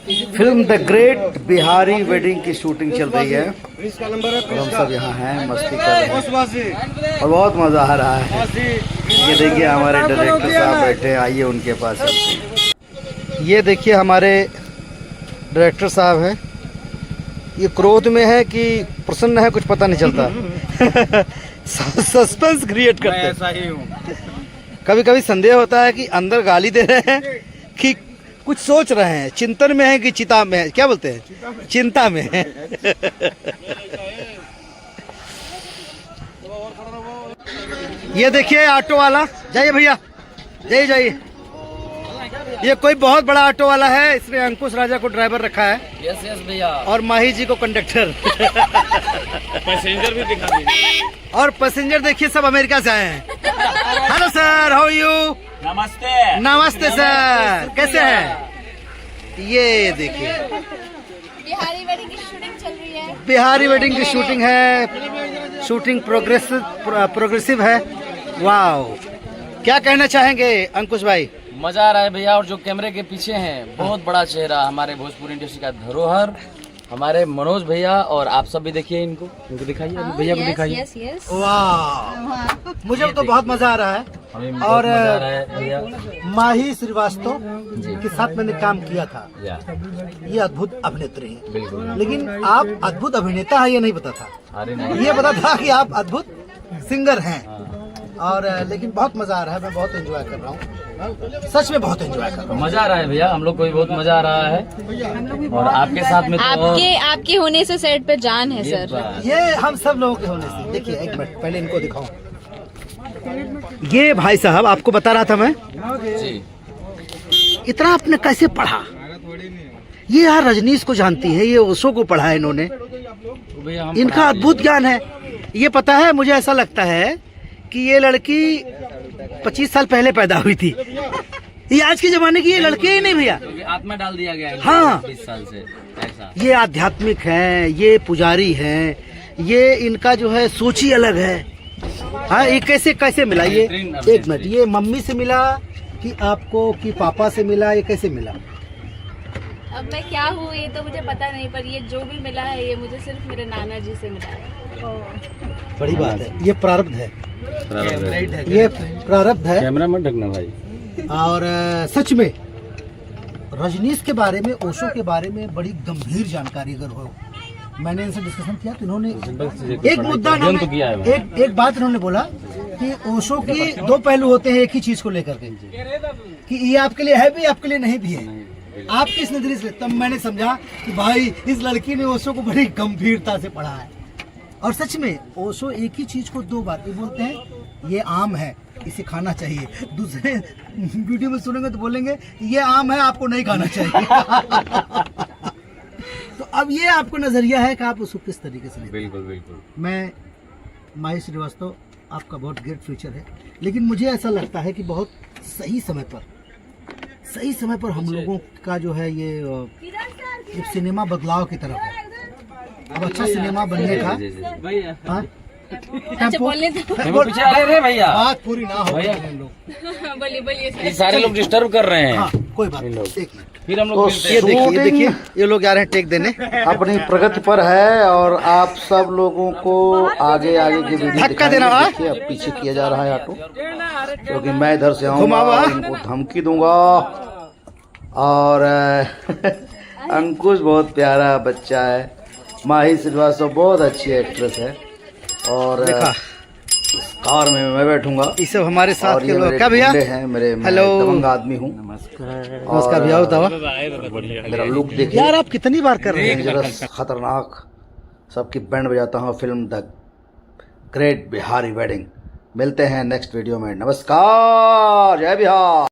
Film the great Bihari wedding की shooting चल रही है और हम सब यहाँ हैं, मस्ती कर रहे हैं और बहुत मज़ा आ रहा है। ये देखिए हमारे डायरेक्टर साहब बैठे हैं, आइए उनके पास चलते हैं। ये देखिए हमारे डायरेक्टर साहब हैं, ये क्रोध में है कि प्रसन्न है कुछ पता नहीं चलता। सस्पेंस क्रिएट करते हैं। ऐसा ही हूँ। कभी कभी संदेह होता है कि अंदर गाली दे रहे हैं कि कुछ सोच रहे हैं, चिंतन में है कि चिता में है, क्या बोलते हैं, चिंता में है। ये देखिए ऑटो वाला, जाइए भैया, जाइए जाइए। ये कोई बहुत बड़ा ऑटो वाला है, इसने अंकुश राजा को ड्राइवर रखा है। यस यस भैया। और माही जी को कंडक्टर। पैसेंजर भी दिखा दीजिए। और पैसेंजर देखिए सब अमेरिका से आए हैं। Hello sir, how you? नमस्ते। नमस्ते सर, कैसे हैं? ये देखिए बिहारी वेडिंग की शूटिंग चल रही है। बिहारी वेडिंग की शूटिंग है, शूटिंग प्रोग्रेसिव है। वाओ, क्या कहना चाहेंगे अंकुश भाई? मजा आ रहा है भैया। और जो कैमरे के पीछे हैं, बहुत बड़ा चेहरा, हमारे भोजपुरी इंडस्ट्री का धरोहर, हमारे मनोज भैया। और आप सब भी देखिए इनको दिखाइए, भैया को दिखाइए। वाह, मुझे तो बहुत मजा आ रहा है। और भैया माही श्रीवास्तव के साथ मैंने काम किया था। ये अद्भुत अभिनेत्री है, बिल्कुल। लेकिन आप अद्भुत अभिनेता है ये नहीं पता था। अरे नहीं, ये पता था कि आप अद्भुत सिंगर हैं। और लेकिन बहुत मजा आ रहा है, मैं बहुत एंजॉय कर रहा हूँ, सच में बहुत एंजॉय कर रहा हूँ। मजा आ रहा है भैया, हम लोग को भी बहुत मजा आ रहा है। और आपके साथ में तो आपके होने से सेट पे जान है सर। ये हम सब लोगों के होने से। देखिए एक मिनट पहले इनको दिखाऊं। ये भाई साहब आपको बता रहा था मैं जी। इतना आपने कैसे पढ़ा? ये यार रजनीश को जानती है, ये ओशो को पढ़ा है इन्होंने। भैया हम इनका अद्भुत ज्ञान है। ये पता है, मुझे ऐसा लगता है कि ये लड़की 25 साल पहले पैदा हुई थी। ये आज के जमाने की ये लड़की ही नहीं भैया, आत्मा डाल दिया गया है। हाँ। 20 साल से ऐसा। ये आध्यात्मिक है, ये पुजारी है, ये इनका जो है सोच ही अलग है। हाँ, ये कैसे कैसे मिला? ये एक मिनट, ये मम्मी से मिला कि आपको कि पापा से मिला, ये कैसे मिला? अब मैं क्या हूँ ये तो मुझे पता नहीं, पर ये जो भी मिला है ये मुझे सिर्फ मेरे नाना जी से मिला है। बड़ी बात है, ये प्रारब्ध है, ये प्रारब्ध है। कैमरा मत ढकना भाई। और सच में रजनीश के बारे में, ओशो के बारे में बड़ी गंभीर जानकारी अगर हो, मैंने इनसे डिस्कशन किया तो इन्होंने एक मुद्दा एक बात इन्होंने बोला कि ओशो की दो पहलू होते हैं एक ही चीज को लेकर के, कि ये आपके लिए है भी, आपके लिए नहीं भी है। आप किस नजरिए से? तब मैंने समझा कि भाई इस लड़की ने ओशो को बड़ी गंभीरता से पढ़ा है। और सच में ओशो एक ही चीज को दो बार बोलते हैं, ये आम है, इसे खाना चाहिए। दूसरे वीडियो में सुनेंगे तो बोलेंगे ये आम है, आपको नहीं खाना चाहिए। तो अब ये आपको नजरिया है कि आप उसको किस तरीके से लें। बिल्कुल बिल्कुल। मैं माही श्रीवास्तव, आपका बहुत ग्रेट फ्यूचर है, लेकिन मुझे ऐसा लगता है कि बहुत सही समय पर हम लोगों का जो है ये सिनेमा बदलाव की तरफ है। अब अच्छा सिनेमा बनने का हाँ? अच्छा बोलने दो। पीछे आ रहे भैया, बात पूरी ना हो भैया। बोलिए ये सारे लोग डिस्टर्ब कर रहे हैं। हाँ, कोई बात नहीं, एक मिनट। फिर हम तो लोग ये देखिए ये लोग आ रहे हैं टेक देने, अपनी प्रगति पर है। और आप सब लोगों को आगे आगे की वीडियो धक्का देना। देखिए, अब पीछे किया जा रहा है ऑटो, क्योंकि मैं इधर से आऊंगा, इनको धमकी दूंगा। और अंकुश बहुत प्यारा बच्चा है, माही श्रीवास्तव बहुत अच्छी एक्ट्रेस है। और कार में मैं बैठूंगा, ये सब हमारे साथ के लोग। क्या भैया हैं मेरे, हेलो, दबंग आदमी हूँ। नमस्कार भैया, बताओ मेरा लुक देखिए यार, आप कितनी बार कर रहे हैं? खतरनाक, सबकी बैंड बजाता हूँ। Film the great Bihari wedding. मिलते हैं नेक्स्ट वीडियो में। नमस्कार, जय बिहार।